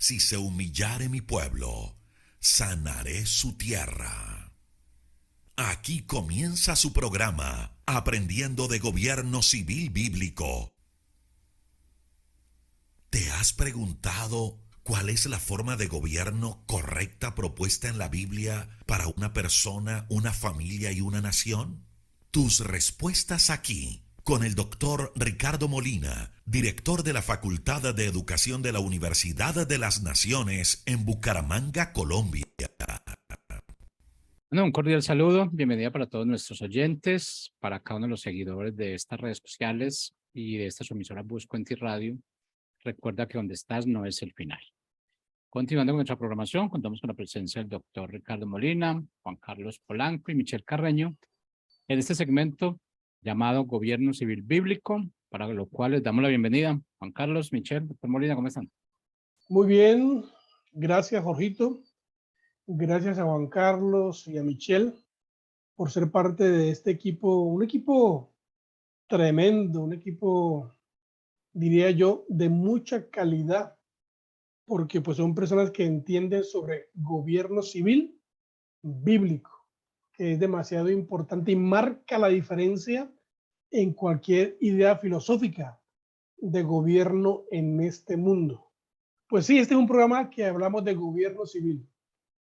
Si se humillare mi pueblo, sanaré su tierra. Aquí comienza su programa, Aprendiendo de Gobierno Civil Bíblico. ¿Te has preguntado cuál es la forma de gobierno correcta propuesta en la Biblia para una persona, una familia y una nación? Tus respuestas aquí, con el doctor Ricardo Molina, director de la Facultad de Educación de la Universidad de las Naciones en Bucaramanga, Colombia. Bueno, un cordial saludo, bienvenida para todos nuestros oyentes, para cada uno de los seguidores de estas redes sociales y de esta su emisora Buscuenti Radio. Recuerda que donde estás no es el final. Continuando con nuestra programación, contamos con la presencia del doctor Ricardo Molina, Juan Carlos Polanco y Michelle Carreño en este segmento llamado Gobierno Civil Bíblico, para lo cual les damos la bienvenida. Juan Carlos, Michelle, doctor Molina, ¿cómo están? Muy bien, gracias Jorgito, gracias a Juan Carlos y a Michelle por ser parte de este equipo, un equipo tremendo, un equipo, diría yo, de mucha calidad, porque pues son personas que entienden sobre gobierno civil bíblico, que es demasiado importante y marca la diferencia en cualquier idea filosófica de gobierno en este mundo. Pues sí, este es un programa que hablamos de gobierno civil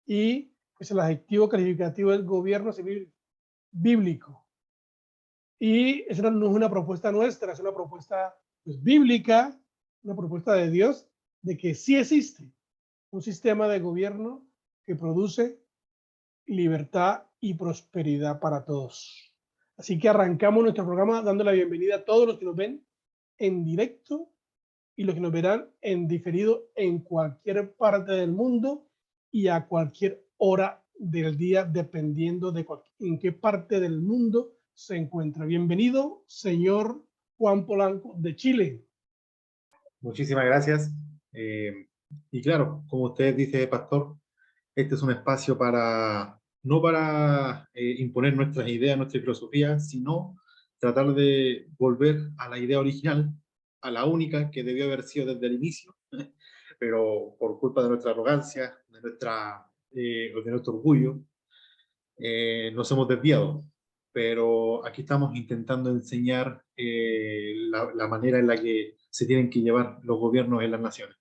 y pues el adjetivo calificativo es gobierno civil bíblico. Y esa no es una propuesta nuestra, es una propuesta pues, bíblica, una propuesta de Dios de que sí existe un sistema de gobierno que produce libertad y prosperidad para todos. Así que arrancamos nuestro programa dando la bienvenida a todos los que nos ven en directo y los que nos verán en diferido en cualquier parte del mundo y a cualquier hora del día, dependiendo de en qué parte del mundo se encuentra. Bienvenido, señor Juan Polanco de Chile. Muchísimas gracias. Y claro, como usted dice, Pastor, este es un espacio no para imponer nuestras ideas, nuestra filosofía, sino tratar de volver a la idea original, a la única que debió haber sido desde el inicio, pero por culpa de nuestra arrogancia, de nuestro orgullo, nos hemos desviado. Pero aquí estamos intentando enseñar la manera en la que se tienen que llevar los gobiernos en las naciones.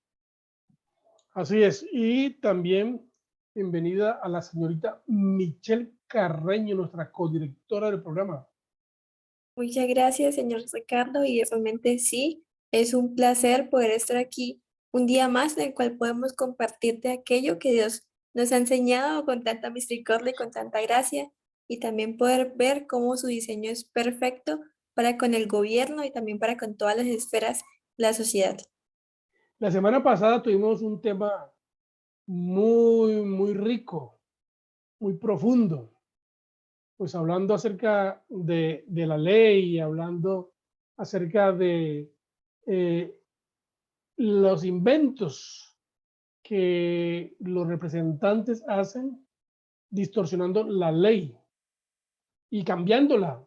Así es. Y también bienvenida a la señorita Michelle Carreño, nuestra codirectora del programa. Muchas gracias, señor Ricardo, y realmente sí, es un placer poder estar aquí un día más en el cual podemos compartir de aquello que Dios nos ha enseñado con tanta misericordia y con tanta gracia, y también poder ver cómo su diseño es perfecto para con el gobierno y también para con todas las esferas de la sociedad. La semana pasada tuvimos un tema muy rico, muy profundo, pues hablando acerca de la ley, hablando acerca de los inventos que los representantes hacen distorsionando la ley y cambiándola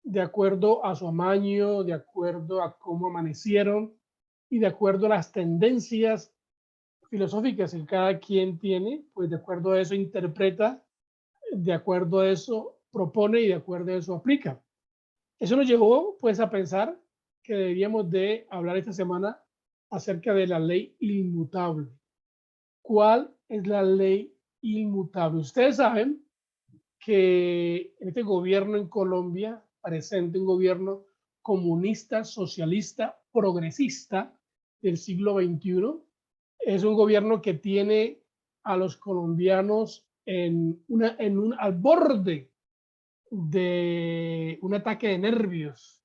de acuerdo a su amaño, de acuerdo a cómo amanecieron y de acuerdo a las tendencias filosóficas que cada quien tiene, pues de acuerdo a eso interpreta, de acuerdo a eso propone y de acuerdo a eso aplica. Eso nos llevó pues a pensar que deberíamos de hablar esta semana acerca de la ley inmutable. ¿Cuál es la ley inmutable? Ustedes saben que en este gobierno en Colombia, presente un gobierno comunista, socialista, progresista del siglo XXI, es un gobierno que tiene a los colombianos al borde de un ataque de nervios,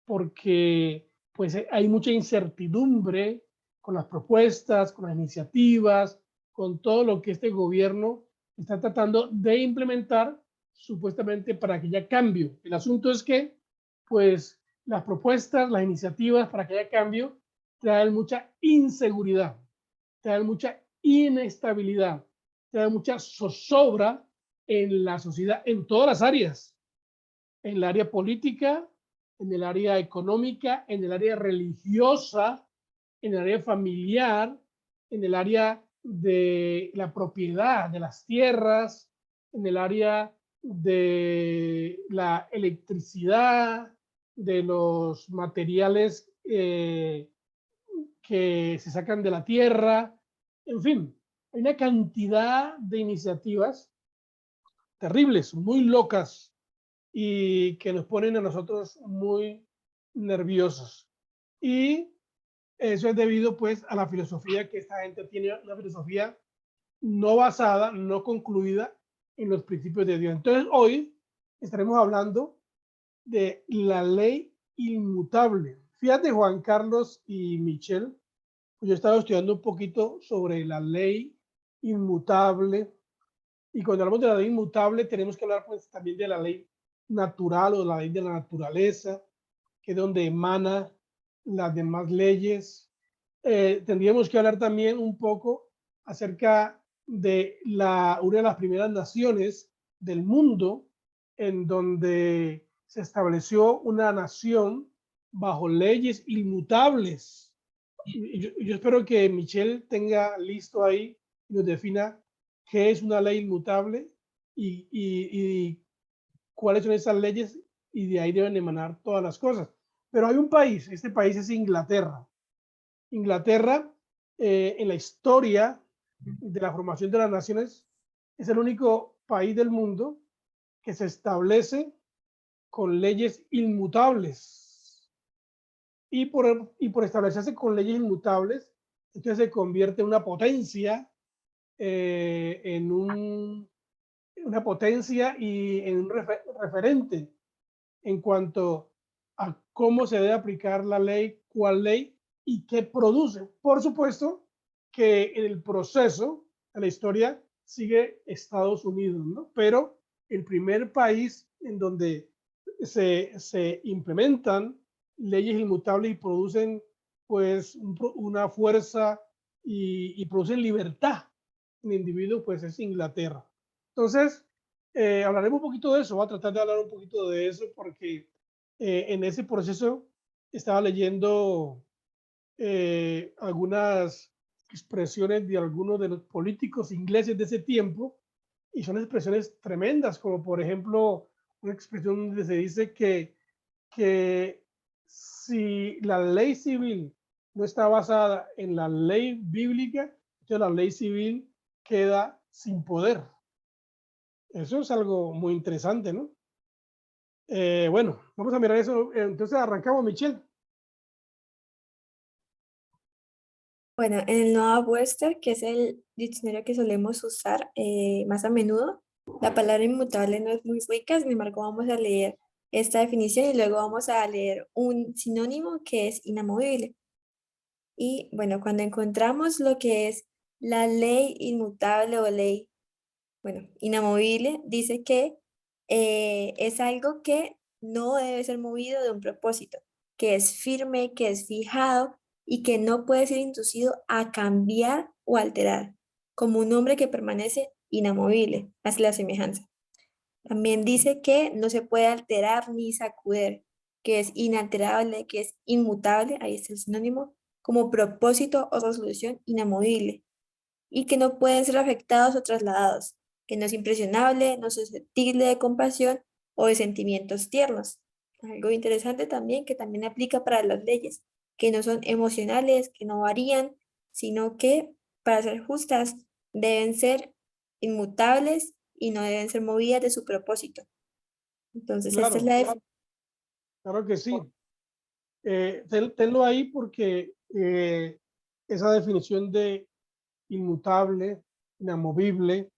porque pues hay mucha incertidumbre con las propuestas, con las iniciativas, con todo lo que este gobierno está tratando de implementar supuestamente para que haya cambio. El asunto es que pues las propuestas, las iniciativas para que haya cambio traen mucha inseguridad, traen mucha inestabilidad, traen mucha zozobra en la sociedad, en todas las áreas, en el área política, en el área económica, en el área religiosa, en el área familiar, en el área de la propiedad de las tierras, en el área de la electricidad, de los materiales que se sacan de la tierra, en fin, hay una cantidad de iniciativas terribles, muy locas y que nos ponen a nosotros muy nerviosos. Y eso es debido pues a la filosofía que esta gente tiene, una filosofía no basada, no concluida en los principios de Dios. Entonces hoy estaremos hablando de la ley inmutable. Fíjate, Juan Carlos y Michelle, yo he estado estudiando un poquito sobre la ley inmutable, y cuando hablamos de la ley inmutable tenemos que hablar pues también de la ley natural o la ley de la naturaleza, que es donde emana las demás leyes. Tendríamos que hablar también un poco acerca de una de las primeras naciones del mundo en donde se estableció una nación bajo leyes inmutables. Yo espero que Michelle tenga listo ahí y nos defina qué es una ley inmutable y cuáles son esas leyes, y de ahí deben emanar todas las cosas. Pero hay un país, este país es Inglaterra. Inglaterra, en la historia de la formación de las naciones, es el único país del mundo que se establece con leyes inmutables. Y por establecerse con leyes inmutables, entonces se convierte en una potencia, una potencia y en un referente en cuanto a cómo se debe aplicar la ley, cuál ley y qué produce. Por supuesto que en el proceso, en la historia, sigue Estados Unidos, ¿no? Pero el primer país en donde se implementan leyes inmutables y producen pues una fuerza y producen libertad en el individuo, pues es Inglaterra. Entonces, hablaremos un poquito de eso, voy a tratar de hablar un poquito de eso porque en ese proceso estaba leyendo algunas expresiones de algunos de los políticos ingleses de ese tiempo, y son expresiones tremendas, como por ejemplo una expresión donde se dice que si la ley civil no está basada en la ley bíblica, entonces la ley civil queda sin poder. Eso es algo muy interesante, ¿no? Bueno, vamos a mirar eso. Entonces arrancamos, Michelle. Bueno, en el Noah Webster, que es el diccionario que solemos usar más a menudo, la palabra inmutable no es muy rica, sin embargo vamos a leer esta definición y luego vamos a leer un sinónimo que es inamovible. Y bueno, cuando encontramos lo que es la ley inmutable o ley, bueno, inamovible, dice que es algo que no debe ser movido de un propósito, que es firme, que es fijado y que no puede ser inducido a cambiar o alterar, como un hombre que permanece inamovible, hace la semejanza. También dice que no se puede alterar ni sacudir, que es inalterable, que es inmutable, ahí está el sinónimo, como propósito o resolución inamovible, y que no pueden ser afectados o trasladados, que no es impresionable, no es susceptible de compasión o de sentimientos tiernos. Algo interesante también que también aplica para las leyes, que no son emocionales, que no varían, sino que para ser justas deben ser inmutables y no deben ser movidas de su propósito. Entonces, esta es Claro, la definición. claro que sí. Tenlo ahí porque esa definición de inmutable, inamovible,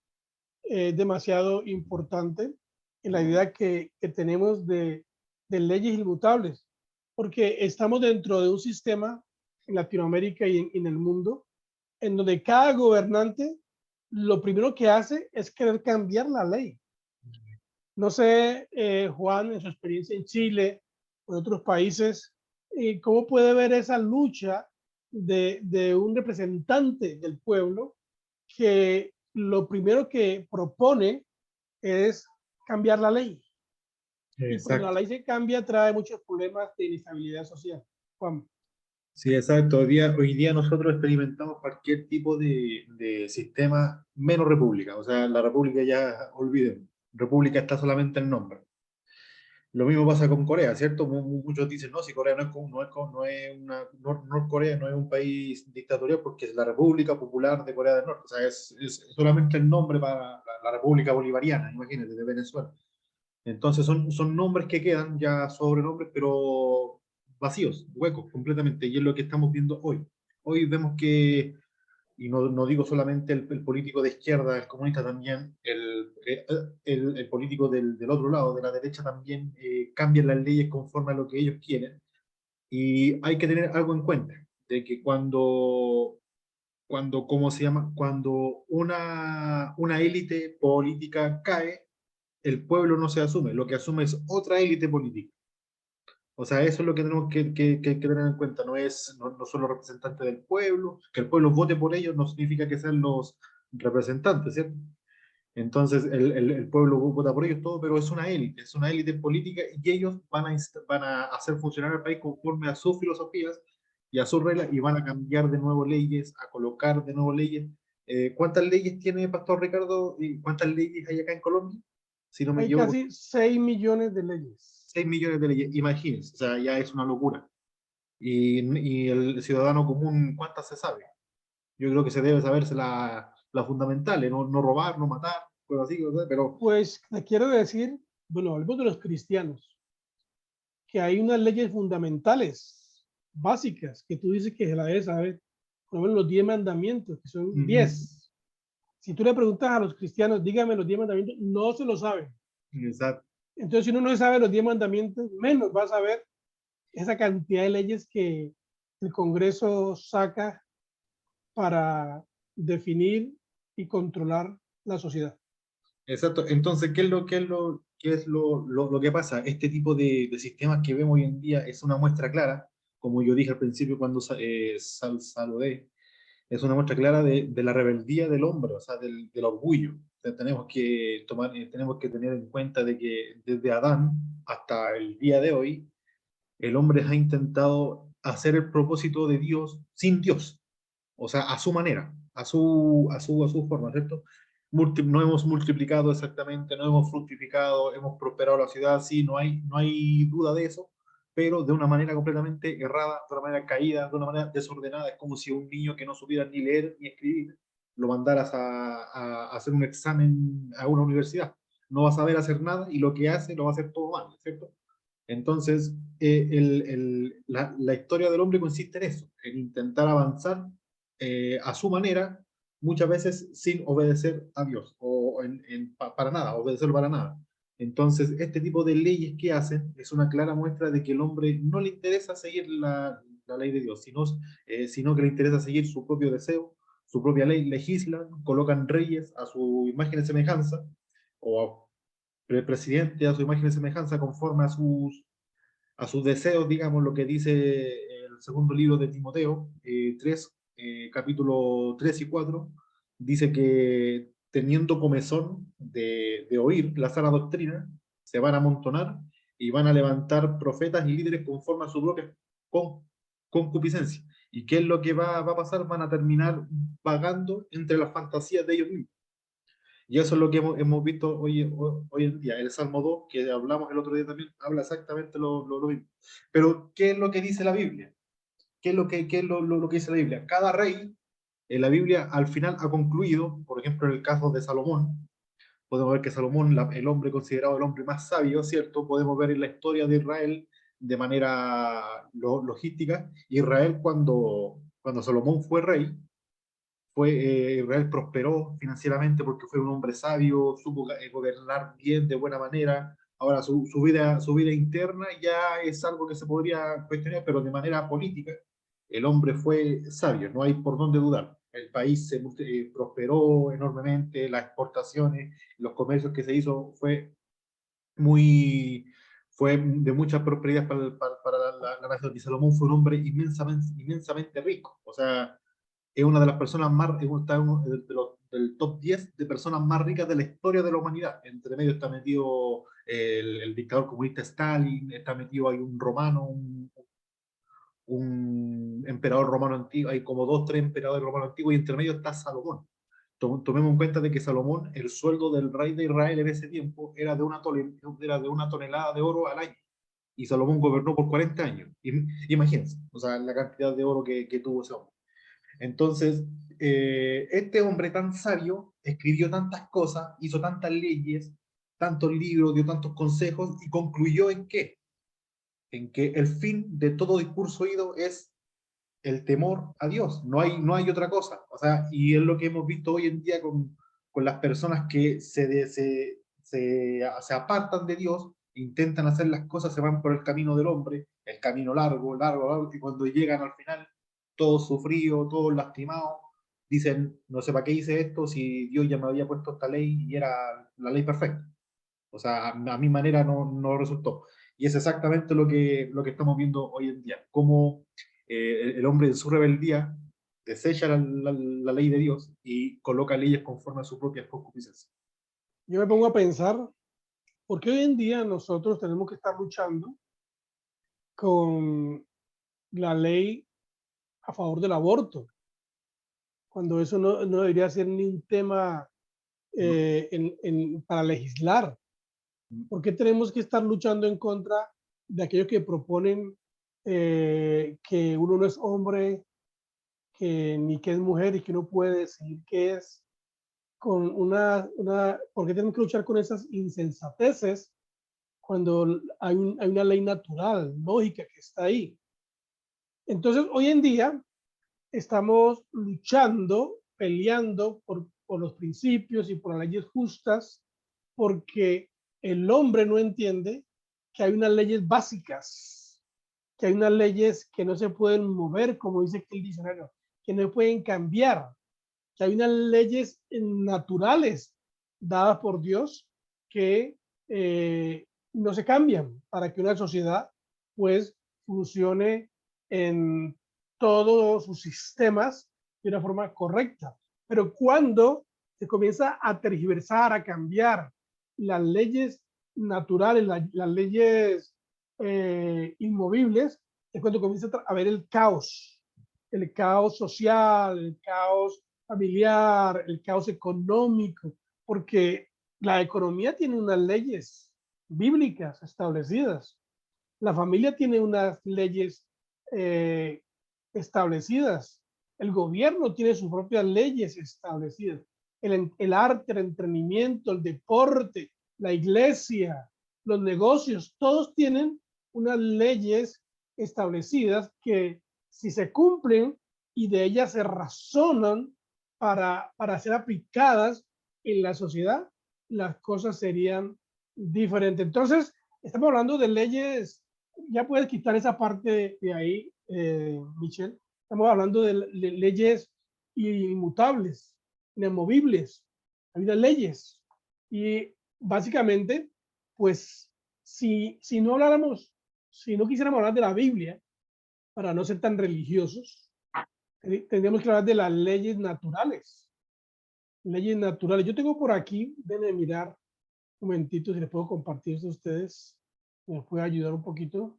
es demasiado importante en la idea que tenemos de leyes inmutables, porque estamos dentro de un sistema en Latinoamérica y en el mundo en donde cada gobernante lo primero que hace es querer cambiar la ley. No sé, Juan, en su experiencia en Chile o en otros países, ¿cómo puede ver esa lucha de un representante del pueblo que lo primero que propone es cambiar la ley? Y cuando la Exacto. ley se cambia, trae muchos problemas de inestabilidad social. Juan. Sí, exacto. Hoy día nosotros experimentamos cualquier tipo de sistema menos república. O sea, la república ya olviden. República está solamente en nombre. Lo mismo pasa con Corea, ¿cierto? Muchos dicen, no, si Corea no es una, Norcorea no es un país dictatorial porque es la República Popular de Corea del Norte. O sea, es solamente el nombre para la República Bolivariana, imagínate, de Venezuela. Entonces son nombres que quedan ya sobrenombres, pero vacíos, huecos completamente. Y es lo que estamos viendo hoy. Hoy vemos que, y no digo solamente el político de izquierda, el comunista también, el político del otro lado, de la derecha también, cambian las leyes conforme a lo que ellos quieren. Y hay que tener algo en cuenta, de que ¿cómo se llama? Cuando una élite política cae, el pueblo no se asume, lo que asume es otra élite política. O sea, eso es lo que tenemos que tener en cuenta, no son los representantes del pueblo, que el pueblo vote por ellos no significa que sean los representantes, ¿cierto? Entonces, el pueblo vota por ellos todo, pero es una élite política y ellos van a hacer funcionar el país conforme a sus filosofías y a sus reglas y van a cambiar de nuevo leyes, a colocar de nuevo leyes. ¿Cuántas leyes tiene Pastor Ricardo y cuántas leyes hay acá en Colombia? Si no me Hay equivoco, casi 6 millones de leyes. 6 millones de leyes, imagínense, o sea, ya es una locura. Y el ciudadano común, ¿cuántas se sabe? Yo creo que se debe saberse las fundamentales, no robar, no matar, cosas así, ¿verdad? Pero Pues te quiero decir, bueno, hablemos de los cristianos, que hay unas leyes fundamentales, básicas, que tú dices que se la debes saber. Por ejemplo, los 10 mandamientos, que son 10. Si tú le preguntas a los cristianos, dígame los 10 mandamientos, no se lo saben. exacto. Entonces, si uno no sabe los 10 mandamientos, menos va a saber esa cantidad de leyes que el Congreso saca para definir y controlar la sociedad. Exacto. Entonces, qué es lo que pasa? Este tipo de sistemas que vemos hoy en día es una muestra clara, como yo dije al principio cuando saludé, es una muestra clara de la rebeldía del hombre, o sea, del orgullo. O sea, tenemos que tener en cuenta de que desde Adán hasta el día de hoy, el hombre ha intentado hacer el propósito de Dios sin Dios, o sea, a su manera, a su forma, ¿cierto? No hemos multiplicado exactamente, no hemos fructificado, hemos prosperado la ciudad, sí, no hay duda de eso, pero de una manera completamente errada, de una manera caída, de una manera desordenada. Es como si un niño que no supiera ni leer ni escribir lo mandaras a hacer un examen a una universidad. No va a saber hacer nada y lo que hace lo va a hacer todo mal, ¿cierto? Entonces, la historia del hombre consiste en eso, en intentar avanzar a su manera, muchas veces sin obedecer a Dios, o para nada, obedecer para nada. Entonces, este tipo de leyes que hacen es una clara muestra de que el hombre no le interesa seguir la ley de Dios, sino que le interesa seguir su propio deseo, su propia ley, legislan, colocan reyes a su imagen y semejanza, o el presidente a su imagen y semejanza conforme a sus deseos, digamos, lo que dice el segundo libro de Timoteo, 3, capítulo 3 y 4, dice que teniendo comezón de oír la sana doctrina, se van a amontonar y van a levantar profetas y líderes conforme a su propia con, concupiscencia. ¿Y qué es lo que va a pasar? Van a terminar vagando entre las fantasías de ellos mismos. Y eso es lo que hemos visto hoy en día. El Salmo 2, que hablamos el otro día también, habla exactamente lo mismo. Pero, ¿qué es lo que dice la Biblia? ¿Qué es lo que dice la Biblia? Cada rey en la Biblia al final ha concluido, por ejemplo, en el caso de Salomón, podemos ver que Salomón, el hombre considerado el hombre más sabio, ¿cierto? Podemos ver en la historia de Israel de manera logística. Israel, cuando Salomón fue rey, Israel prosperó financieramente porque fue un hombre sabio, supo gobernar bien, de buena manera. Ahora su vida interna ya es algo que se podría cuestionar, pero de manera política, el hombre fue sabio, no hay por dónde dudar. El país prosperó enormemente, las exportaciones, los comercios que se hizo muy, fue de mucha prosperidad para la nación. Y Salomón fue un hombre inmensamente rico. O sea, es una de las personas está uno del top 10 de personas más ricas de la historia de la humanidad. Entre medio está metido el dictador comunista Stalin, está metido ahí un romano, un emperador romano antiguo, hay como 2, 3 emperadores romanos antiguos y entre medio está Salomón. Tomemos en cuenta de que Salomón, el sueldo del rey de Israel en ese tiempo era de una tonelada de oro al año. Y Salomón gobernó por 40 años. Imagínense, o sea, la cantidad de oro que tuvo ese hombre. Entonces, este hombre tan sabio escribió tantas cosas, hizo tantas leyes, tantos libros, dio tantos consejos y concluyó en qué? En que el fin de todo discurso oído es el temor a Dios, no hay otra cosa. O sea, y es lo que hemos visto hoy en día con las personas que se apartan de Dios, intentan hacer las cosas, se van por el camino del hombre, el camino largo, largo, largo, y cuando llegan al final, todos sufridos, todos lastimados, dicen, no sé para qué hice esto si Dios ya me había puesto esta ley y era la ley perfecta. O sea, a mi manera no resultó. Y es exactamente lo que estamos viendo hoy en día, cómo el hombre en su rebeldía desecha la ley de Dios y coloca leyes conforme a su propia concupiscencia. Yo me pongo a pensar, ¿por qué hoy en día nosotros tenemos que estar luchando con la ley a favor del aborto, cuando eso no debería ser ni un tema para legislar? ¿Por qué tenemos que estar luchando en contra de aquellos que proponen que uno no es hombre, ni que es mujer y que uno puede decidir qué es? ¿Por qué tenemos que luchar con esas insensateces cuando hay una ley natural, lógica que está ahí? Entonces, hoy en día estamos luchando, peleando por los principios y por las leyes justas, porque el hombre no entiende que hay unas leyes básicas, que hay unas leyes que no se pueden mover, como dice aquí el diccionario, que no pueden cambiar, que hay unas leyes naturales dadas por Dios que no se cambian para que una sociedad pues funcione en todos sus sistemas de una forma correcta. Pero cuando se comienza a tergiversar, a cambiar las leyes naturales, las leyes inmovibles, es cuando comienza a haber el caos social, el caos familiar, el caos económico, porque la economía tiene unas leyes bíblicas establecidas, la familia tiene unas leyes establecidas, el gobierno tiene sus propias leyes establecidas, el arte, el entretenimiento, el deporte, la iglesia, los negocios, todos tienen unas leyes establecidas que si se cumplen y de ellas se razonan para ser aplicadas en la sociedad, las cosas serían diferentes. Entonces, estamos hablando de leyes, ya puedes quitar esa parte de ahí, Michelle. Estamos hablando de leyes inmutables, inamovibles. Hay unas leyes. Y básicamente, pues, si no habláramos, si no quisiéramos hablar de la Biblia, para no ser tan religiosos, tendríamos que hablar de las leyes naturales. Leyes naturales. Yo tengo por aquí, déjenme mirar un momentito si les puedo compartir esto a ustedes. Me puede ayudar un poquito.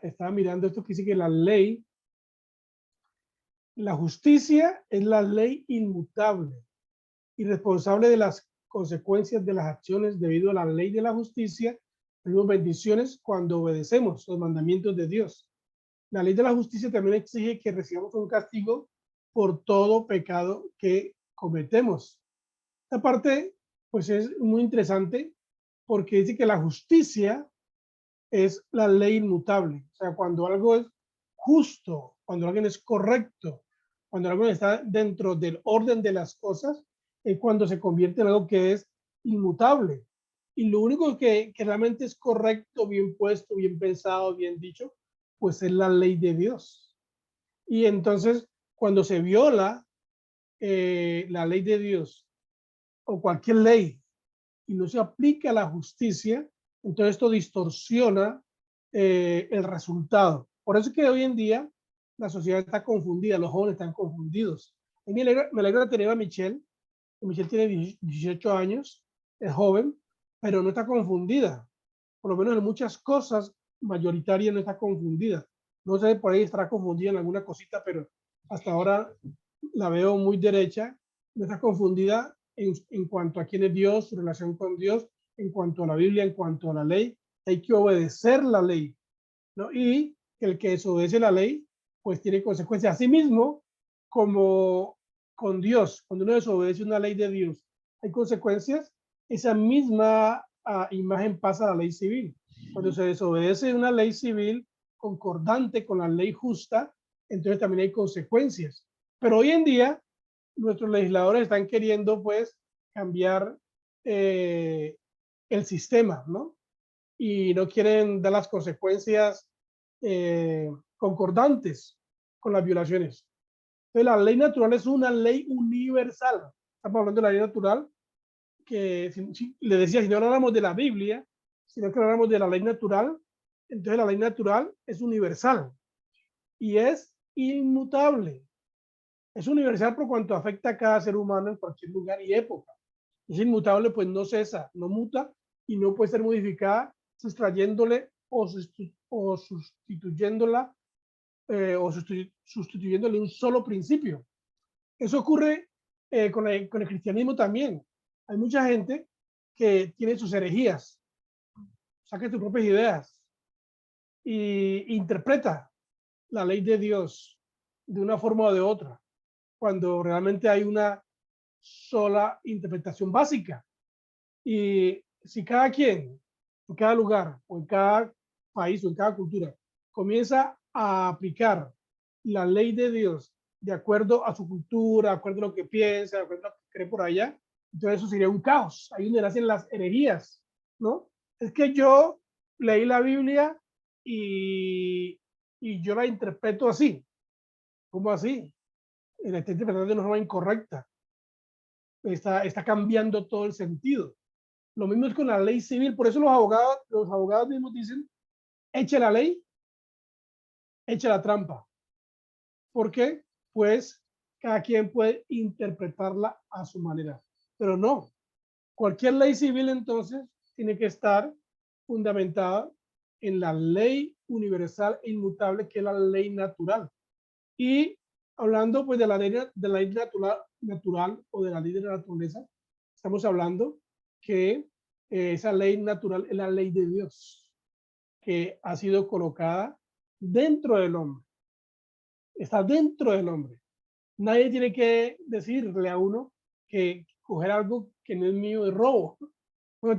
Estaba mirando esto que dice que la justicia es la ley inmutable y responsable de las consecuencias de las acciones. Debido a la ley de la justicia, tenemos bendiciones cuando obedecemos los mandamientos de Dios. La ley de la justicia también exige que recibamos un castigo por todo pecado que cometemos. Esta parte, pues, es muy interesante porque dice que la justicia es la ley inmutable. O sea, cuando algo es justo, cuando alguien es correcto, cuando algo está dentro del orden de las cosas, es cuando se convierte en algo que es inmutable. Y lo único que realmente es correcto, bien puesto, bien pensado, bien dicho, pues es la ley de Dios. Y entonces, cuando se viola la ley de Dios o cualquier ley y no se aplica la justicia, entonces esto distorsiona el resultado. Por eso es que hoy en día la sociedad está confundida, los jóvenes están confundidos. Y me alegra tener a Michelle. Michelle tiene 18 años, es joven, pero no está confundida. por lo menos en muchas cosas, mayoritaria no está confundida. No sé, por ahí estará confundida en alguna cosita, pero hasta ahora la veo muy derecha, no está confundida en cuanto a quién es Dios, su relación con Dios, en cuanto a la Biblia, en cuanto a la ley. Hay que obedecer la ley, ¿no? Y el que desobedece la ley, pues tiene consecuencias. Asimismo, como con Dios, cuando uno desobedece una ley de Dios, hay consecuencias. Esa misma imagen pasa a la ley civil. Cuando se desobedece una ley civil concordante con la ley justa, entonces también hay consecuencias. Pero hoy en día, nuestros legisladores están queriendo, pues, cambiar el sistema, ¿no? Y no quieren dar las consecuencias concordantes con las violaciones. Entonces, la ley natural es una ley universal. Estamos hablando de la ley natural, que le decía, si no habláramos de la Biblia, sino que habláramos de la ley natural, entonces la ley natural es universal y es inmutable. Es universal por cuanto afecta a cada ser humano en cualquier lugar y época. Es inmutable, pues no cesa, no muta y no puede ser modificada sustrayéndole o sustituyéndola o sustituyéndole un solo principio. Eso ocurre con el cristianismo también. Hay mucha gente que tiene sus herejías, saca sus propias ideas y interpreta la ley de Dios de una forma o de otra, cuando realmente hay una sola interpretación básica. Y si cada quien, en cada lugar, o en cada país, o en cada cultura, comienza a aplicar la ley de Dios de acuerdo a su cultura, de acuerdo a lo que piensa, de acuerdo a lo que cree por allá, entonces eso sería un caos. Ahí donde nacen las herejías, ¿no? Es que yo leí la Biblia y yo la interpreto así. ¿Cómo así? La está interpretando de una forma incorrecta. Está cambiando todo el sentido. Lo mismo es con la ley civil. Por eso los abogados mismos dicen, eche la ley, eche la trampa. ¿Por qué? Pues cada quien puede interpretarla a su manera. Pero no. Cualquier ley civil entonces tiene que estar fundamentada en la ley universal e inmutable, que es la ley natural. Y hablando pues de la ley natural o de la ley de la naturaleza, estamos hablando que esa ley natural es la ley de Dios, que ha sido colocada dentro del hombre. Está dentro del hombre. Nadie tiene que decirle a uno que coger algo que no es mío es robo. Bueno,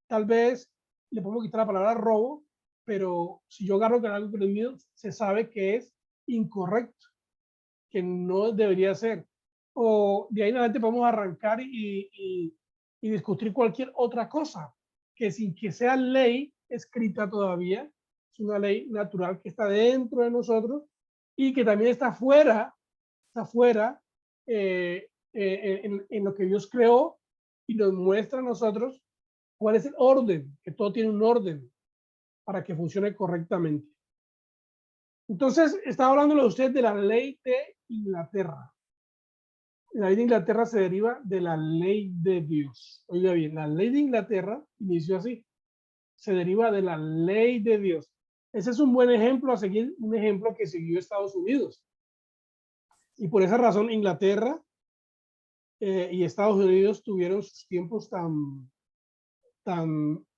tal vez le podemos quitar la palabra robo, pero si yo agarro con algo que no es mío, se sabe que es incorrecto, que no debería ser. O de ahí en adelante podemos arrancar y discutir cualquier otra cosa, que sin que sea ley escrita todavía, es una ley natural que está dentro de nosotros y que también está fuera en lo que Dios creó y nos muestra a nosotros cuál es el orden, que todo tiene un orden para que funcione correctamente. Entonces, estaba hablándole a usted de la ley de Inglaterra. La ley de Inglaterra se deriva de la ley de Dios. Oiga bien, la ley de Inglaterra inició así. Se deriva de la ley de Dios. Ese es un buen ejemplo a seguir, un ejemplo que siguió Estados Unidos. Y por esa razón Inglaterra y Estados Unidos tuvieron sus tiempos tan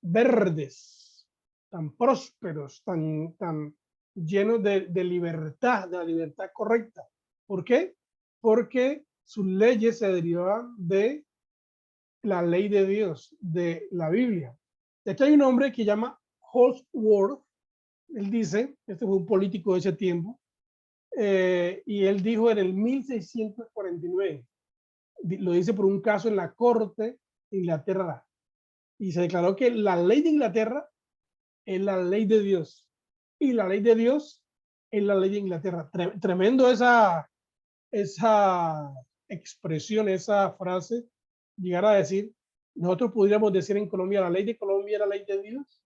verdes, tan prósperos, tan llenos de libertad, de la libertad correcta. ¿Por qué? Porque sus leyes se derivaban de la ley de Dios, de la Biblia. Y aquí hay un hombre que se llama Holdsworth. Él dice, este fue un político de ese tiempo, y él dijo en el 1649, lo dice por un caso en la corte de Inglaterra, y se declaró que la ley de Inglaterra es la ley de Dios, y la ley de Dios es la ley de Inglaterra. Tremendo esa expresión, esa frase, llegar a decir, nosotros podríamos decir en Colombia, la ley de Colombia es la ley de Dios.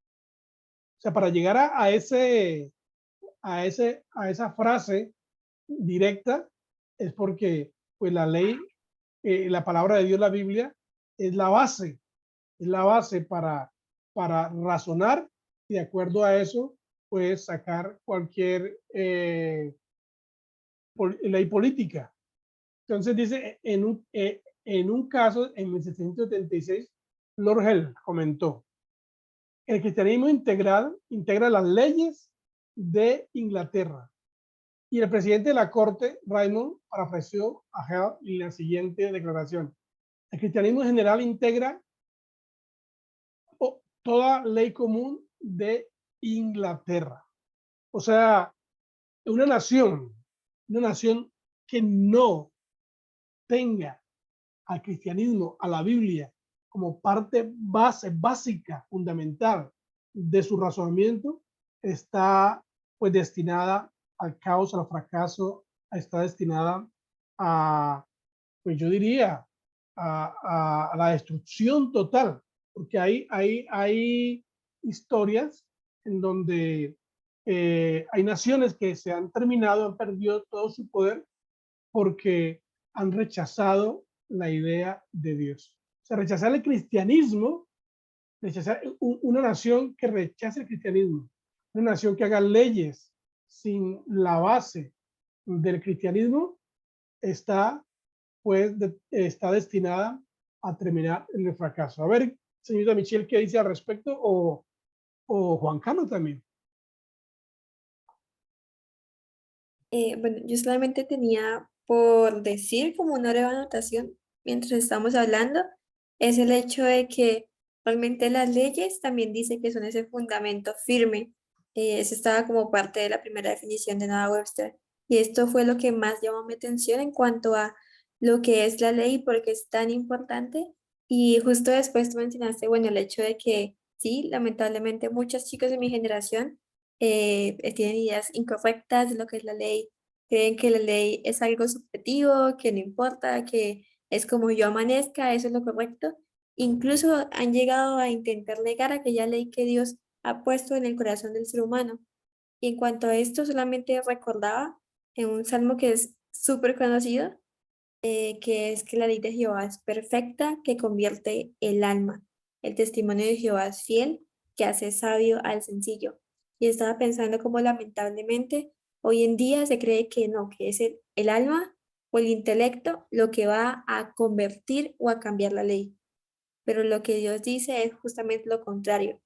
O sea, para llegar a esa frase directa, es porque pues la ley, la palabra de Dios, la Biblia, es la base para para razonar y de acuerdo a eso, pues sacar cualquier ley política. Entonces dice, en un caso, en 1776, Lord Hell comentó, el cristianismo integra las leyes de Inglaterra. Y el presidente de la corte, Raymond, parafraseó a Hell en la siguiente declaración. El cristianismo en general integra toda ley común de Inglaterra. O sea, una nación que no tenga al cristianismo, a la Biblia, como parte básica, fundamental de su razonamiento, está pues destinada al caos, al fracaso, está destinada a, pues yo diría, a la destrucción total, porque hay historias en donde hay naciones que se han terminado, han perdido todo su poder porque han rechazado la idea de Dios. O sea, rechazar el cristianismo, rechazar una nación que rechace el cristianismo, una nación que haga leyes sin la base del cristianismo, está está destinada a terminar en el fracaso. A ver, señorita Michelle, ¿qué dice al respecto? O Juan Carlos también. Bueno, yo solamente tenía por decir como una breve anotación mientras estamos hablando, es el hecho de que realmente las leyes también dice que son ese fundamento firme. Eso estaba como parte de la primera definición de Noah Webster. Y esto fue lo que más llamó mi atención en cuanto a lo que es la ley, porque es tan importante. Y justo después tú mencionaste, bueno, el hecho de que sí, lamentablemente muchos chicos de mi generación tienen ideas incorrectas de lo que es la ley, creen que la ley es algo subjetivo, que no importa, que es como yo amanezca, eso es lo correcto. Incluso han llegado a intentar negar aquella ley que Dios ha puesto en el corazón del ser humano. Y en cuanto a esto, solamente recordaba en un salmo que es súper conocido, que es que la ley de Jehová es perfecta, que convierte el alma. El testimonio de Jehová es fiel, que hace sabio al sencillo. Y estaba pensando como lamentablemente hoy en día se cree que no, que es el alma o el intelecto lo que va a convertir o a cambiar la ley. Pero lo que Dios dice es justamente lo contrario.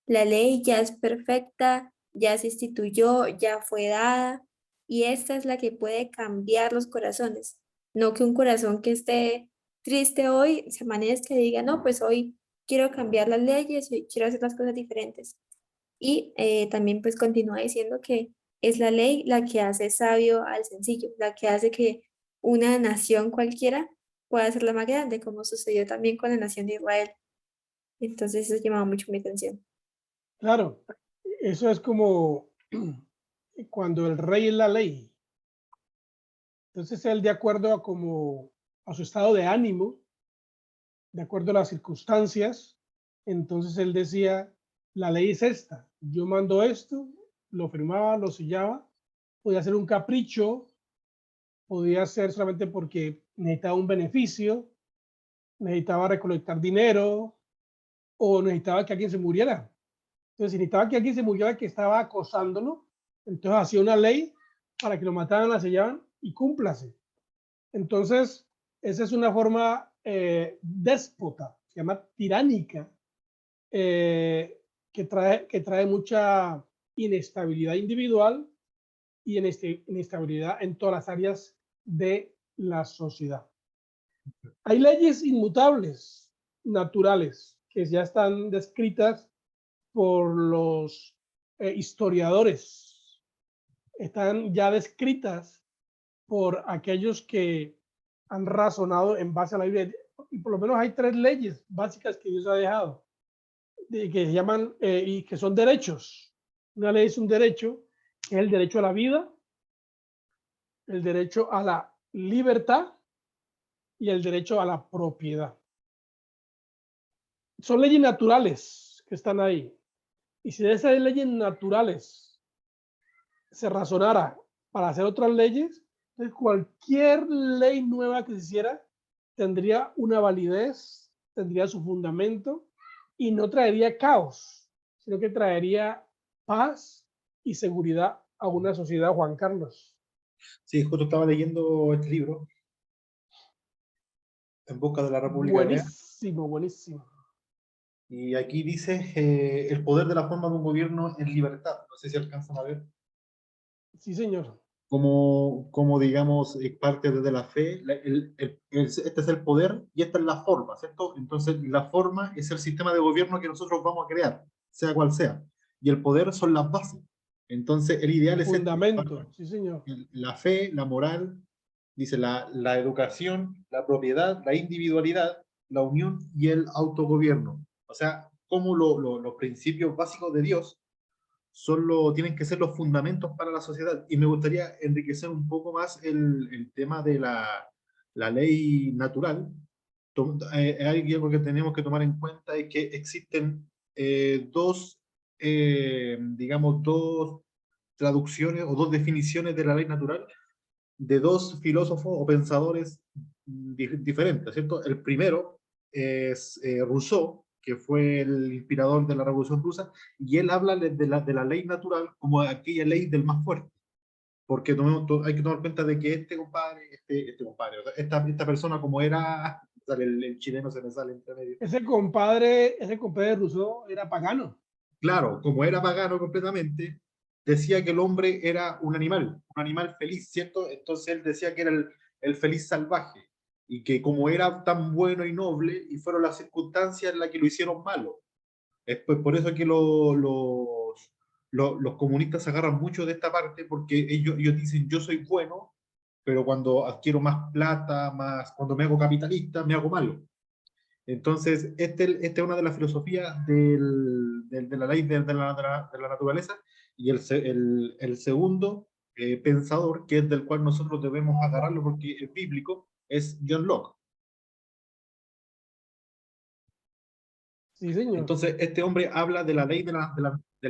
La ley ya es perfecta, ya se instituyó, ya fue dada, y esta es la que puede cambiar los corazones. No que un corazón que esté triste hoy se amanezca y diga, no, pues hoy quiero cambiar las leyes, hoy quiero hacer las cosas diferentes. Y también pues continúa diciendo que es la ley la que hace sabio al sencillo, la que hace que una nación cualquiera pueda ser la más grande, como sucedió también con la nación de Israel. Entonces eso llamaba mucho mi atención. Claro, eso es como cuando el rey es la ley. Entonces él, de acuerdo a su estado de ánimo, de acuerdo a las circunstancias, entonces él decía, la ley es esta, yo mando esto, lo firmaba, lo sellaba, podía ser un capricho, podía ser solamente porque necesitaba un beneficio, necesitaba recolectar dinero o necesitaba que alguien se muriera. Entonces, si necesitaba que alguien se muriera que estaba acosándolo, entonces hacía una ley para que lo mataran, la sellaban y cúmplase. Entonces, esa es una forma déspota, se llama tiránica, que trae mucha inestabilidad individual y inestabilidad en todas las áreas de la sociedad. Hay leyes inmutables, naturales, que ya están descritas por los historiadores, están ya descritas por aquellos que han razonado en base a la Biblia. Y por lo menos hay 3 leyes básicas que Dios ha dejado, que se llaman y que son derechos. Una ley es un derecho, que es el derecho a la vida, el derecho a la libertad y el derecho a la propiedad. Son leyes naturales que están ahí. Y si de esas leyes naturales se razonara para hacer otras leyes, entonces cualquier ley nueva que se hiciera tendría una validez, tendría su fundamento y no traería caos, sino que traería paz y seguridad a una sociedad, Juan Carlos. Sí, justo estaba leyendo este libro, En busca de la República Hebrea, Buenísimo, buenísimo. y aquí dice el poder de la forma de un gobierno en libertad. No sé si alcanzan a ver. Sí, señor. Como digamos, parte desde la fe, este es el poder y esta es la forma, ¿cierto? Entonces, la forma es el sistema de gobierno que nosotros vamos a crear, sea cual sea, y el poder son las bases. Entonces, el ideal es este, Fundamento, sí, señor. la fe, la moral, dice la educación, la propiedad, la individualidad, la unión y el autogobierno. O sea, como los principios básicos de Dios tienen que ser los fundamentos para la sociedad. Y me gustaría enriquecer un poco más el tema de la ley natural. Hay algo que tenemos que tomar en cuenta, es que existen digamos, dos traducciones o dos definiciones de la ley natural de dos filósofos o pensadores diferentes, ¿cierto? El primero es Rousseau, que fue el inspirador de la Revolución Rusa, y él habla de la ley natural como aquella ley del más fuerte, porque hay que tomar cuenta de que este compadre, o sea, esta persona como era, el chileno se me sale entre medio. Ese compadre de Rousseau era pagano. Claro, como era pagano completamente, decía que el hombre era un animal feliz, ¿cierto? Entonces él decía que era el feliz salvaje, y que como era tan bueno y noble, y fueron las circunstancias las que lo hicieron malo. Es pues por eso que los comunistas se agarran mucho de esta parte, porque ellos dicen, yo soy bueno, pero cuando adquiero más plata, cuando me hago capitalista, me hago malo. Entonces, esta es una de las filosofías de la ley de la naturaleza, y el segundo pensador, que es del cual nosotros debemos agarrarlo porque es bíblico, es John Locke. Sí, señor. Entonces, este hombre habla de la ley de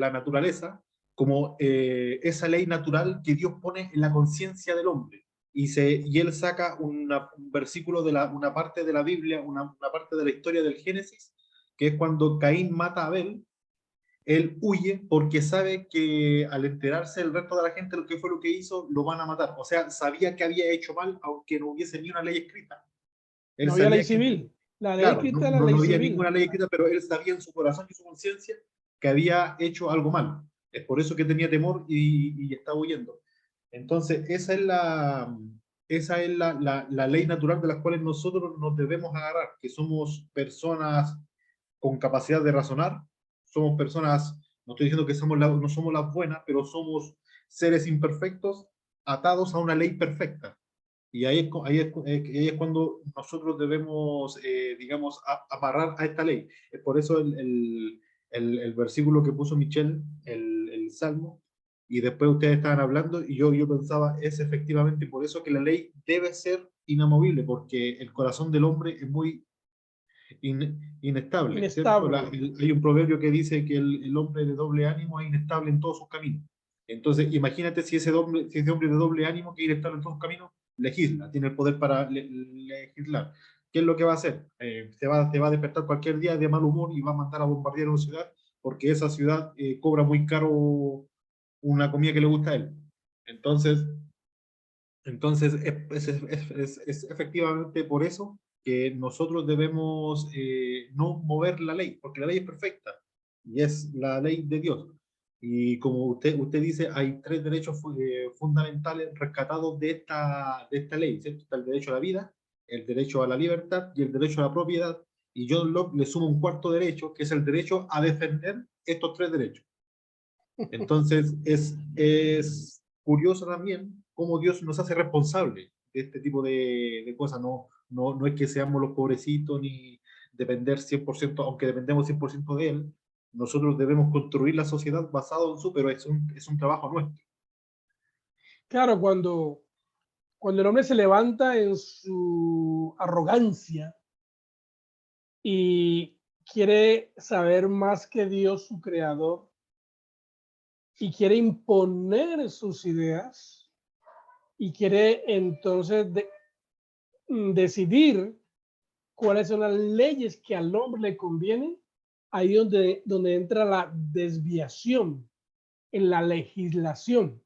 la naturaleza como esa ley natural que Dios pone en la conciencia del hombre. Y él saca un versículo de una parte de la Biblia, una parte de la historia del Génesis, que es cuando Caín mata a Abel. Él huye porque sabe que al enterarse el resto de la gente lo que fue lo que hizo, lo van a matar. O sea, sabía que había hecho mal, aunque no hubiese ni una ley escrita. Él No había ley sabía que civil. La ley claro, escrita es la ley no había civil. ninguna ley escrita, pero él sabía en su corazón y su conciencia que había hecho algo mal. Es por eso que tenía temor y estaba huyendo. Entonces, esa es la ley natural de las cuales nosotros nos debemos agarrar, que somos personas con capacidad de razonar, somos personas, no estoy diciendo que no somos las buenas, pero somos seres imperfectos atados a una ley perfecta. Y ahí es cuando nosotros debemos, digamos, amarrar a esta ley. Es por eso el versículo que puso Michelle, el Salmo, y después ustedes estaban hablando, y yo pensaba, es efectivamente por eso que la ley debe ser inamovible, porque el corazón del hombre es muy inestable, ¿cierto? Inestable. Hay un proverbio que dice que el hombre de doble ánimo es inestable en todos sus caminos. Entonces, imagínate si ese hombre de doble ánimo que es inestable en todos sus caminos, legisla, tiene el poder para legislar. ¿Qué es lo que va a hacer? Se va a despertar cualquier día de mal humor y va a mandar a bombardear una ciudad porque esa ciudad cobra muy caro una comida que le gusta a él. Entonces, es efectivamente por eso que nosotros debemos no mover la ley, porque la ley es perfecta y es la ley de Dios. Y como usted dice, hay tres derechos fundamentales rescatados de esta ley, ¿cierto? Está el derecho a la vida, el derecho a la libertad y el derecho a la propiedad. Y John Locke le suma un cuarto derecho, que es el derecho a defender estos tres derechos. Entonces, es curioso también cómo Dios nos hace responsable de este tipo de cosas. No es que seamos los pobrecitos ni depender 100%, aunque dependemos 100% de Él. Nosotros debemos construir la sociedad basado en su, pero es un trabajo nuestro. Claro, cuando el hombre se levanta en su arrogancia y quiere saber más que Dios, su creador, y quiere imponer sus ideas y quiere entonces decidir cuáles son las leyes que al hombre le convienen, ahí donde entra la desviación en la legislación.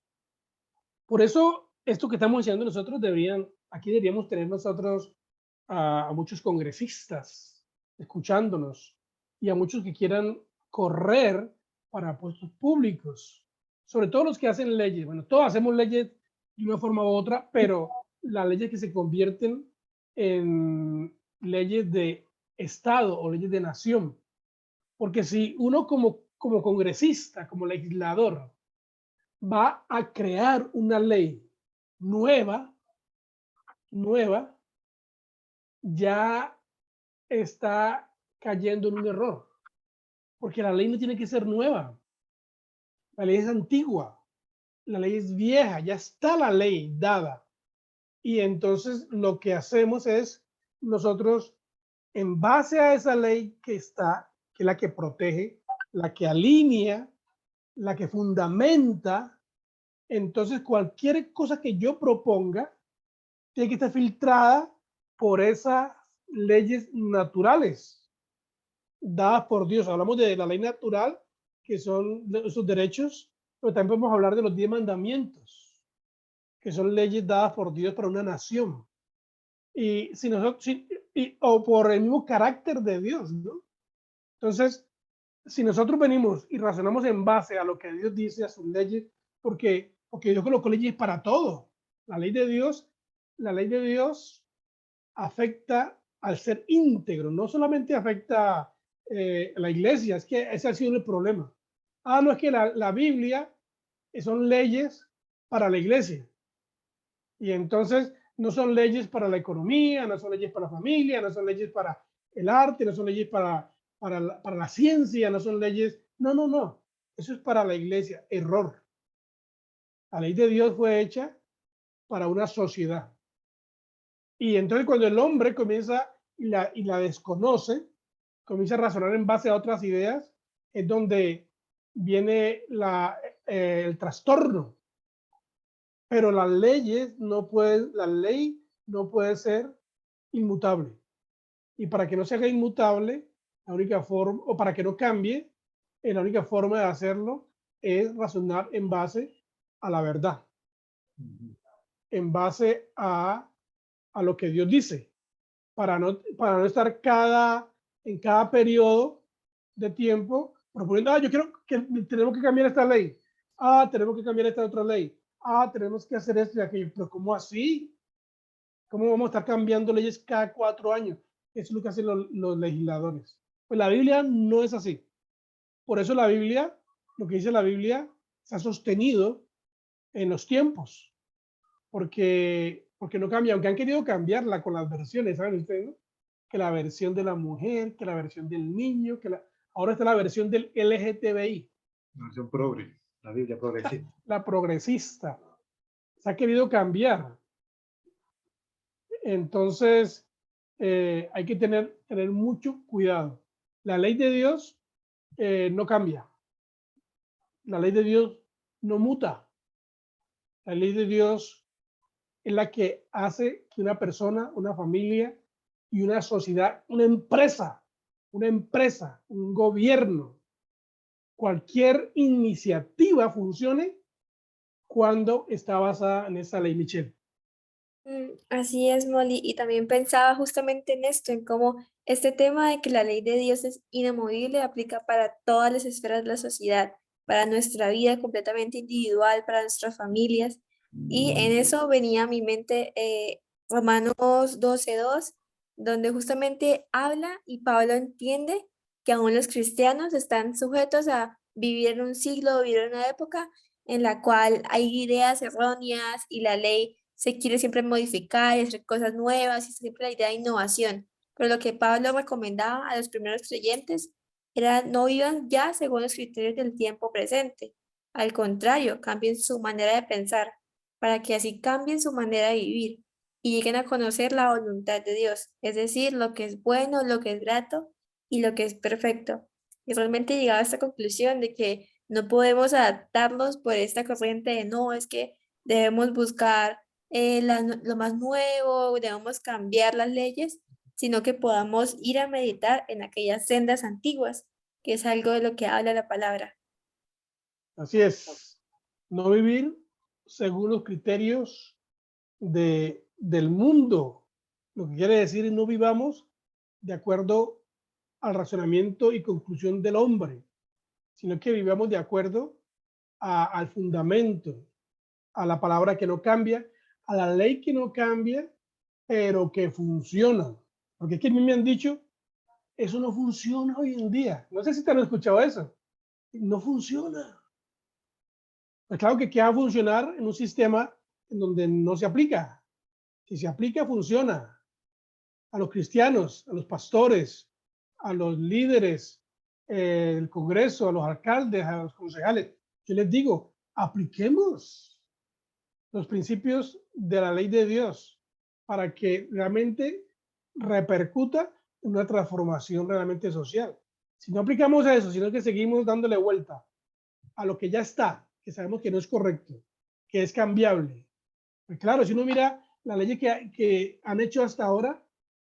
Por eso, esto que estamos diciendo nosotros aquí deberíamos tener nosotros a muchos congresistas escuchándonos y a muchos que quieran correr para puestos públicos, sobre todo los que hacen leyes. Bueno, todos hacemos leyes de una forma u otra, pero las leyes que se convierten en leyes de Estado o leyes de nación. Porque si uno como congresista, como legislador, va a crear una ley nueva, ya está cayendo en un error, porque la ley no tiene que ser nueva, la ley es antigua, la ley es vieja, ya está la ley dada. Y entonces lo que hacemos es nosotros, en base a esa ley que está, que es la que protege, la que alinea, la que fundamenta, entonces cualquier cosa que yo proponga tiene que estar filtrada por esas leyes naturales dadas por Dios. Hablamos de la ley natural, que son esos derechos, pero también podemos hablar de los 10 mandamientos, que son leyes dadas por Dios para una nación. Y si nosotros, o por el mismo carácter de Dios, ¿no? Entonces, si nosotros venimos y razonamos en base a lo que Dios dice, a sus leyes, porque Dios colocó leyes para todo. La ley de Dios afecta al ser íntegro, no solamente afecta a la iglesia, es que ese ha sido el problema. No es que la Biblia son leyes para la iglesia. Y entonces no son leyes para la economía, no son leyes para la familia, no son leyes para el arte, no son leyes para la ciencia, no son leyes. No. Eso es para la iglesia. Error. La ley de Dios fue hecha para una sociedad. Y entonces cuando el hombre comienza y la desconoce, comienza a razonar en base a otras ideas, es donde viene el trastorno. Pero la ley no puede ser inmutable. Y para que no se haga inmutable, la única forma, o para que no cambie, la única forma de hacerlo es razonar en base a la verdad, en base a lo que Dios dice, para no estar en cada periodo de tiempo proponiendo, yo quiero que tenemos que cambiar esta ley, tenemos que cambiar esta otra ley, tenemos que hacer esto y aquello, pero ¿cómo así? ¿Cómo vamos a estar cambiando leyes cada 4 años? Eso es lo que hacen los legisladores. Pues la Biblia no es así. Por eso la Biblia, lo que dice la Biblia, se ha sostenido en los tiempos, porque no cambia, aunque han querido cambiarla con las versiones, ¿saben ustedes? ¿No? Que la versión de la mujer, que la versión del niño, ahora está la versión del LGTBI. La versión progre, la Biblia progresista. La progresista. Se ha querido cambiar. Entonces, hay que tener mucho cuidado. La ley de Dios no cambia. La ley de Dios no muta. La ley de Dios es la que hace que una persona, una familia y una sociedad, una empresa, un gobierno, cualquier iniciativa funcione cuando está basada en esa ley, Michelle. Así es, Molly. Y también pensaba justamente en esto, en cómo este tema de que la ley de Dios es inamovible aplica para todas las esferas de la sociedad, para nuestra vida completamente individual, para nuestras familias. Y en eso venía a mi mente Romanos 12:2, donde justamente habla y Pablo entiende que aún los cristianos están sujetos a vivir en un siglo, vivir en una época en la cual hay ideas erróneas y la ley se quiere siempre modificar y hacer cosas nuevas y siempre la idea de innovación. Pero lo que Pablo recomendaba a los primeros creyentes era no vivan ya según los criterios del tiempo presente. Al contrario, cambien su manera de pensar para que así cambien su manera de vivir y lleguen a conocer la voluntad de Dios, es decir, lo que es bueno, lo que es grato y lo que es perfecto. Y realmente llegaba a esta conclusión de que no podemos adaptarnos por esta corriente de no, es que debemos buscar lo más nuevo, debemos cambiar las leyes, sino que podamos ir a meditar en aquellas sendas antiguas que es algo de lo que habla la palabra. Así es. No vivir según los criterios del mundo. Lo que quiere decir es no vivamos de acuerdo al razonamiento y conclusión del hombre, sino que vivamos de acuerdo al fundamento, a la palabra que no cambia, a la ley que no cambia, pero que funciona. Porque es que a mí me han dicho, eso no funciona hoy en día. No sé si te han escuchado eso. No funciona. Pues claro que va a funcionar en un sistema en donde no se aplica. Si se aplica, funciona. A los cristianos, a los pastores, a los líderes del Congreso, a los alcaldes, a los concejales. Yo les digo, apliquemos los principios de la ley de Dios para que realmente repercuta en una transformación realmente social. Si no aplicamos eso, sino que seguimos dándole vuelta a lo que ya está, que sabemos que no es correcto, que es cambiable. Pues claro, si uno mira la ley que han hecho hasta ahora,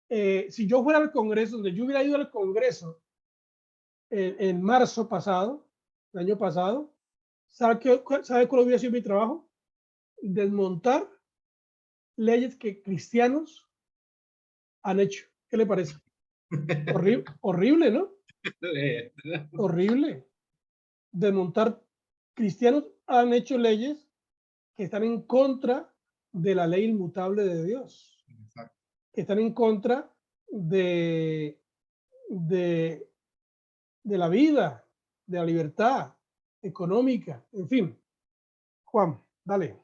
si yo fuera al Congreso, donde yo hubiera ido al Congreso en marzo pasado, el año pasado, ¿sabe cuál hubiera sido mi trabajo? Desmontar leyes que cristianos han hecho. ¿Qué le parece? Horrible, ¿no? Horrible. Desmontar. Cristianos han hecho leyes que están en contra de la ley inmutable de Dios, que están en contra de, de la vida, de la libertad económica, en fin. Juan, dale.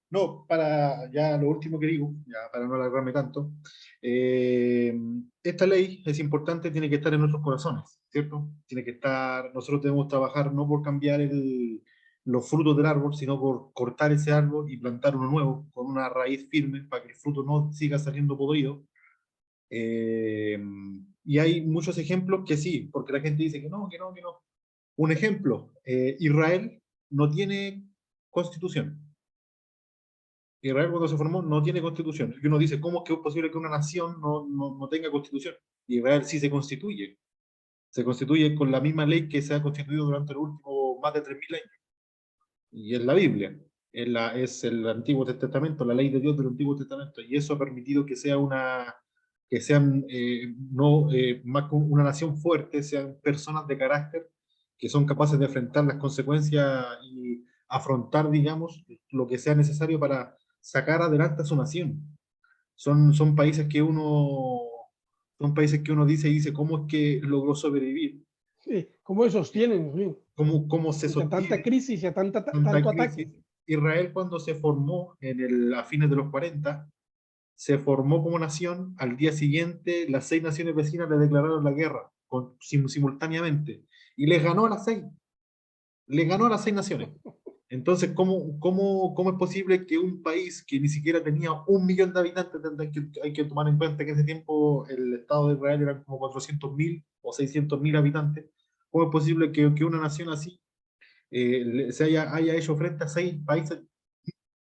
No, para ya lo último que digo, ya para no alargarme tanto, esta ley es importante, tiene que estar en nuestros corazones, ¿cierto? Tiene que estar, nosotros debemos trabajar no por cambiar los frutos del árbol, sino por cortar ese árbol y plantar uno nuevo, con una raíz firme, para que el fruto no siga saliendo podrido. Y hay muchos ejemplos que sí, porque la gente dice que no, que no, que no. Un ejemplo, Israel no tiene constitución. Israel cuando se formó no tiene constitución. Y uno dice, ¿cómo es que es posible que una nación no tenga constitución? Y Israel sí se constituye. Se constituye con la misma ley que se ha constituido durante los últimos más de 3.000 años. Y es la Biblia. Es el Antiguo Testamento, la ley de Dios del Antiguo Testamento. Y eso ha permitido que sea que sean más que una nación fuerte, sean personas de carácter que son capaces de enfrentar las consecuencias y afrontar, digamos, lo que sea necesario para sacar adelante a su nación. Son países que uno dice, ¿cómo es que logró sobrevivir? Sí, ¿cómo se sostienen? Sí, ¿Cómo se a tanta sostiene crisis y a tanta tanto crisis? ataque. Israel cuando se formó a fines de los 40, se formó como nación, al día siguiente las 6 naciones vecinas le declararon la guerra simultáneamente y les ganó a las 6. Le ganó a las 6 naciones. Entonces, ¿cómo es posible que un país que ni siquiera tenía 1 millón de habitantes, hay que tomar en cuenta que en ese tiempo el Estado de Israel eran como 400.000 o 600.000 habitantes, ¿cómo es posible que una nación así haya hecho frente a 6 países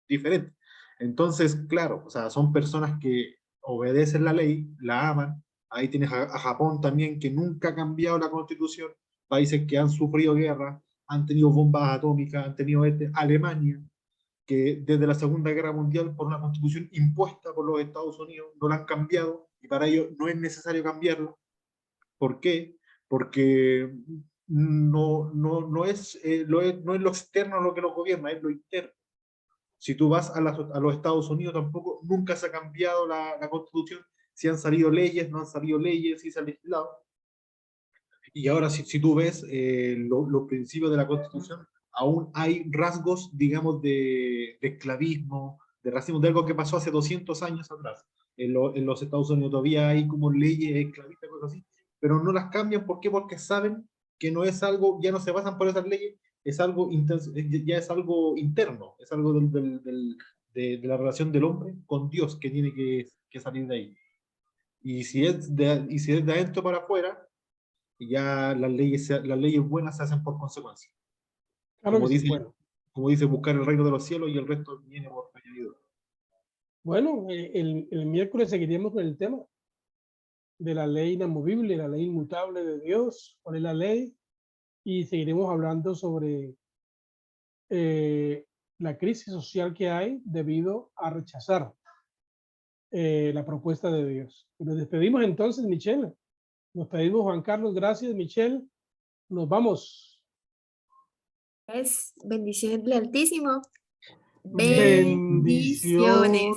diferentes? Entonces, claro, o sea, son personas que obedecen la ley, la aman. Ahí tienes a Japón también, que nunca ha cambiado la constitución, países que han sufrido guerra, han tenido bombas atómicas, han tenido Alemania, que desde la Segunda Guerra Mundial, por una constitución impuesta por los Estados Unidos, no la han cambiado, y para ello no es necesario cambiarla. ¿Por qué? Porque no es lo externo lo que los gobierna, es lo interno. Si tú vas a los Estados Unidos, tampoco, nunca se ha cambiado la constitución. Si han salido leyes, no han salido leyes, si se ha legislado. Y ahora, si tú ves los principios de la Constitución, aún hay rasgos, digamos, de esclavismo, de racismo, de algo que pasó hace 200 años atrás. En los Estados Unidos todavía hay como leyes esclavistas, cosas así, pero no las cambian. ¿Por qué? Porque saben que no es algo, ya no se basan por esas leyes, es algo ya es algo interno, es algo de la relación del hombre con Dios que tiene que salir de ahí. Y si es de adentro para afuera, y ya las leyes buenas se hacen por consecuencia. Claro que Como sí. dice, Bueno, como dice, buscar el reino de los cielos y el resto viene por añadido. bueno, el miércoles seguiremos con el tema. de la ley inamovible, la ley inmutable de Dios, cuál es la ley, y seguiremos hablando sobre la crisis social que hay debido a rechazar la propuesta de Dios. Nos despedimos entonces, Michelle. Nos pedimos, Juan Carlos. Gracias, Michelle. Nos vamos. Bendiciones del Altísimo. Bendiciones.